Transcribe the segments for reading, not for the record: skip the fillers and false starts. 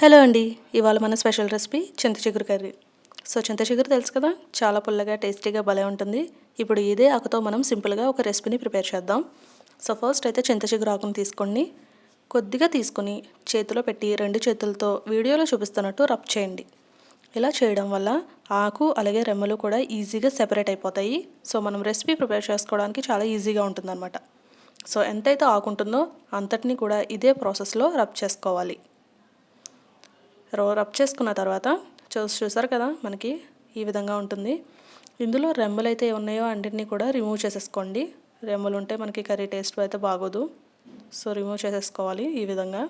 Hello అండి. ఇవాళ మన స్పెషల్ రెసిపీ చింత చిగురు కర్రీ. చింత చిగురు తెలుసు కదా, చాలా పుల్లగా టేస్టీగా భలే ఉంటుంది. ఇప్పుడు ఇదే ఆకుతో మనం సింపుల్గా ఒక రెసిపీని ప్రిపేర్ చేద్దాం. ఫస్ట్ అయితే చింత చిగురు ఆకుని తీసుకోండి. కొద్దిగా తీసుకొని చేతిలో పెట్టి రెండు చేతులతో వీడియోలో చూపిస్తున్నట్టు రబ్ చేయండి. ఇలా చేయడం వల్ల ఆకు అలాగే రెమ్మలు కూడా ఈజీగా సెపరేట్ అయిపోతాయి. మనం రెసిపీ ప్రిపేర్ చేసుకోవడానికి చాలా ఈజీగా ఉంటుందన్నమాట. ఎంతైతే ఆకు ఉంటుందో అంతటిని కూడా ఇదే ప్రాసెస్లో రబ్ చేసుకోవాలి. రబ్ చేసుకున్న తర్వాత చూసారు కదా, మనకి ఈ విధంగా ఉంటుంది. ఇందులో రెమ్మలు అయితే ఉన్నాయో అన్నిటినీ కూడా రిమూవ్ చేసేసుకోండి. రెమ్మలు ఉంటే మనకి కర్రీ టేస్ట్ అయితే బాగోదు. రిమూవ్ చేసేసుకోవాలి ఈ విధంగా.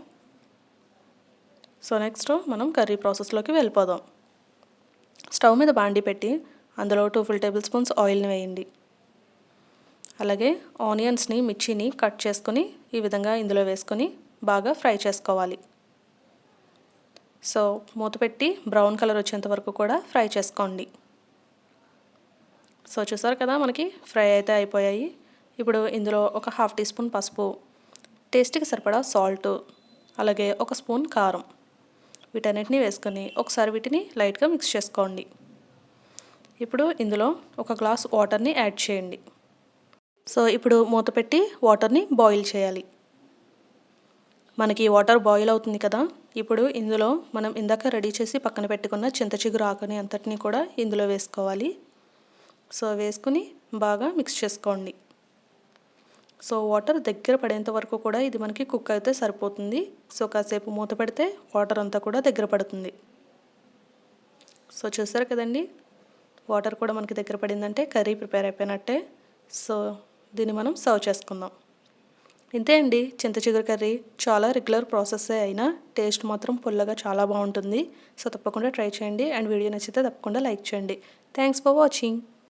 నెక్స్ట్ మనం కర్రీ ప్రాసెస్లోకి వెళ్ళిపోదాం. స్టవ్ మీద బాండి పెట్టి అందులో 2 full tablespoons ఆయిల్ని వేయండి. అలాగే ఆనియన్స్ని మిర్చిని కట్ చేసుకొని ఈ విధంగా ఇందులో వేసుకొని బాగా ఫ్రై చేసుకోవాలి. మూత పెట్టి బ్రౌన్ కలర్ వచ్చేంత వరకు కూడా ఫ్రై చేసుకోండి. చూసారు కదా, మనకి ఫ్రై అయితే అయిపోయాయి. ఇప్పుడు ఇందులో ఒక 1/2 teaspoon పసుపు, టేస్ట్కి సరిపడా సాల్ట్, అలాగే 1 స్పూన్ కారం, వీటన్నిటిని వేసుకొని ఒకసారి వీటిని లైట్గా మిక్స్ చేసుకోండి. ఇప్పుడు ఇందులో 1 గ్లాస్ వాటర్ని యాడ్ చేయండి. ఇప్పుడు మూత పెట్టి వాటర్ని బాయిల్ చేయాలి. మనకి వాటర్ బాయిల్ అవుతుంది కదా, ఇప్పుడు ఇందులో మనం ఇందాక రెడీ చేసి పక్కన పెట్టుకున్న చింత చిగురు ఆకుని అంతటిని కూడా ఇందులో వేసుకోవాలి. వేసుకుని బాగా మిక్స్ చేసుకోండి. వాటర్ దగ్గర పడేంత వరకు కూడా ఇది మనకి కుక్ అయితే సరిపోతుంది. కాసేపు మూత పెడితే వాటర్ అంతా కూడా దగ్గర పడుతుంది. చూసారు కదండి, వాటర్ కూడా మనకి దగ్గర పడిందంటే కర్రీ ప్రిపేర్ అయిపోయినట్టే. దీన్ని మనం సర్వ్ చేసుకుందాం. ఇంతే అండి, చింత చిగురు కర్రీ. చాలా రెగ్యులర్ ప్రాసెస్సే అయినా టేస్ట్ మాత్రం పుల్లగా చాలా బాగుంటుంది. తప్పకుండా ట్రై చేయండి. అండ్ వీడియో నచ్చితే తప్పకుండా లైక్ చేయండి. Thanks for watching.